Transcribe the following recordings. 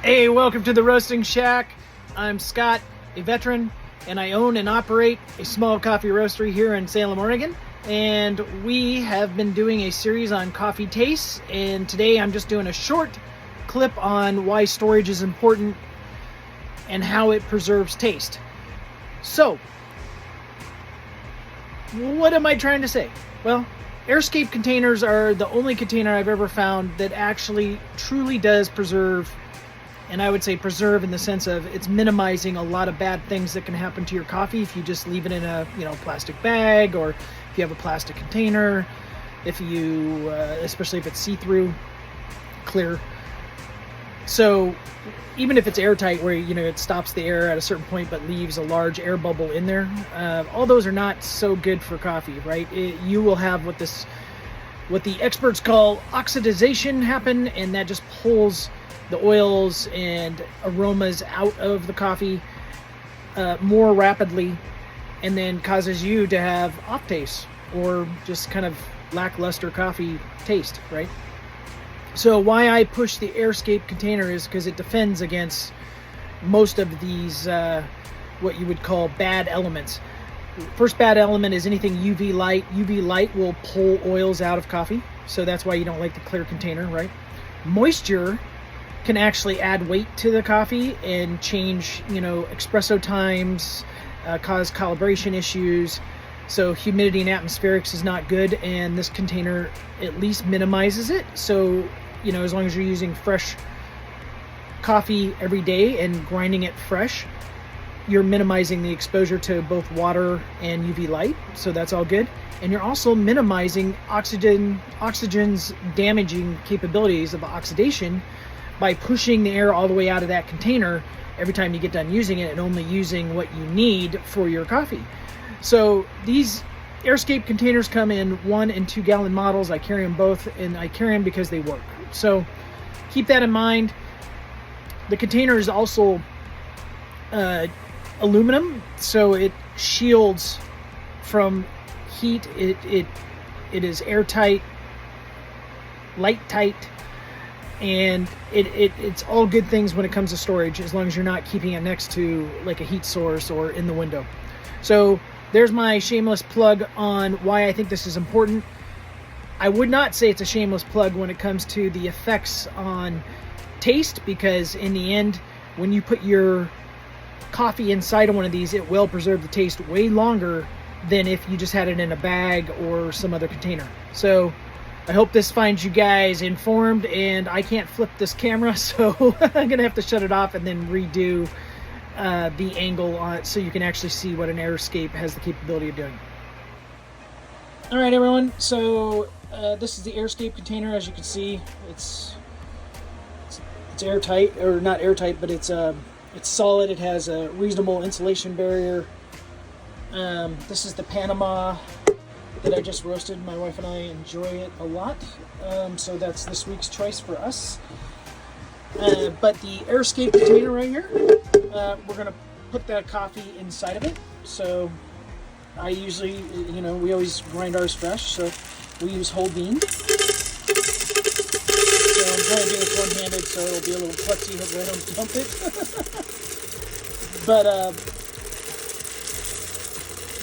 Hey, welcome to the Roasting Shack. I'm Scott, a veteran, and I own and operate a small coffee roastery here in Salem, Oregon. And we have been doing a series on coffee tastes, and today I'm just doing a short clip on why storage is important and how it preserves taste. So, what am I trying to say? Well, AirScape containers are the only container I've ever found that actually truly does preserve. And I would say preserve in the sense of it's minimizing a lot of bad things that can happen to your coffee if you just leave it in a plastic bag, or if you have a plastic container, if you especially if it's see-through, clear. So even if it's airtight, where it stops the air at a certain point but leaves a large air bubble in there, all those are not so good for coffee, right? You will have what the experts call oxidization happen, and that just pulls the oils and aromas out of the coffee more rapidly, and then causes you to have off taste or just kind of lackluster coffee taste, right? So why I push the AirScape container is because it defends against most of these what you would call bad elements. First bad element is anything UV light. UV light will pull oils out of coffee, so that's why you don't like the clear container, right? Moisture can actually add weight to the coffee and change, espresso times, cause calibration issues. So humidity and atmospherics is not good, and this container at least minimizes it. So, as long as you're using fresh coffee every day and grinding it fresh, you're minimizing the exposure to both water and UV light. So that's all good. And you're also minimizing oxygen's damaging capabilities of oxidation by pushing the air all the way out of that container every time you get done using it, and only using what you need for your coffee. So these AirScape containers come in 1 and 2 gallon models. I carry them both, and I carry them because they work. So keep that in mind. The container is also aluminum, so it shields from heat. It is airtight, light tight, and it's all good things when it comes to storage, as long as you're not keeping it next to like a heat source or in the window. So there's my shameless plug on why I think this is important. I would not say it's a shameless plug when it comes to the effects on taste, because in the end, when you put your coffee inside of one of these, it will preserve the taste way longer than if you just had it in a bag or some other container. So I hope this finds you guys informed, and I can't flip this camera, so I'm gonna have to shut it off and then redo the angle on it so you can actually see what an AirScape has the capability of doing. All right, everyone, so this is the AirScape container. As you can see, it's airtight, or not airtight, but it's solid. It has a reasonable insulation barrier. This is the Panama that I just roasted. My wife and I enjoy it a lot, so that's this week's choice for us. But the AirScape container right here, we're going to put the coffee inside of it. So I usually, we always grind ours fresh, so we use whole bean. So I'm trying to do this one-handed, so it'll be a little klutzy, hopefully I don't dump it. But,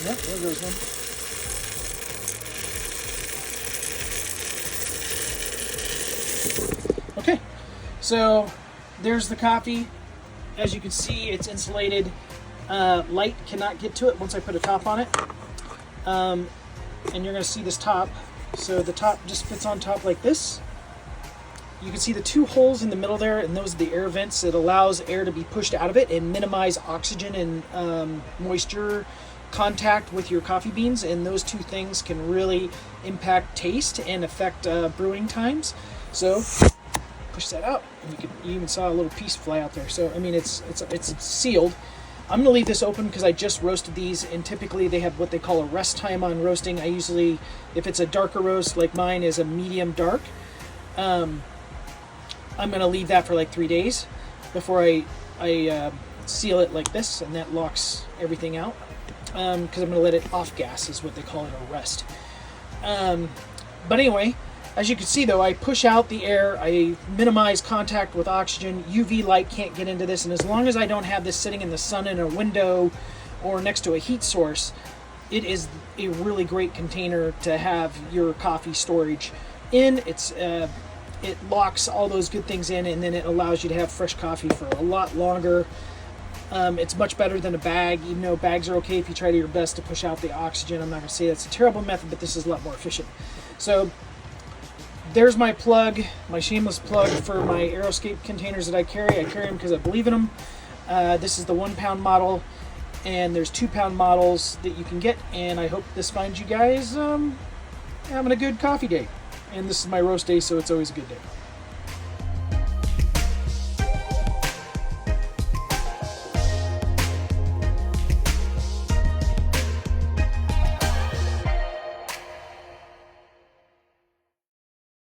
yeah, there goes one. Okay, so there's the coffee. As you can see, it's insulated. Light cannot get to it once I put a top on it. And you're going to see this top. So the top just fits on top like this. You can see the 2 holes in the middle there, and those are the air vents. It allows air to be pushed out of it and minimize oxygen and moisture contact with your coffee beans, and those 2 things can really impact taste and affect brewing times. So push that out, and you even saw a little piece fly out there. So I mean, it's sealed. I'm going to leave this open because I just roasted these, and typically they have what they call a rest time on roasting. I usually, if it's a darker roast like mine is a medium dark, I'm going to leave that for like 3 days before I seal it like this, and that locks everything out, because I'm going to let it off gas is what they call it, a rest. But anyway, As you can see though, I push out the air, I minimize contact with oxygen, UV light can't get into this, and as long as I don't have this sitting in the sun in a window or next to a heat source, it is a really great container to have your coffee storage in. It locks all those good things in, and then it allows you to have fresh coffee for a lot longer. It's much better than a bag, even though bags are okay if you try to your best to push out the oxygen. I'm not going to say that's a terrible method, but this is a lot more efficient. So there's my plug, my shameless plug for my Aeroscape containers that I carry. I carry them because I believe in them. This is the 1 pound model, and there's 2 pound models that you can get, and I hope this finds you guys having a good coffee day. And this is my roast day, so it's always a good day.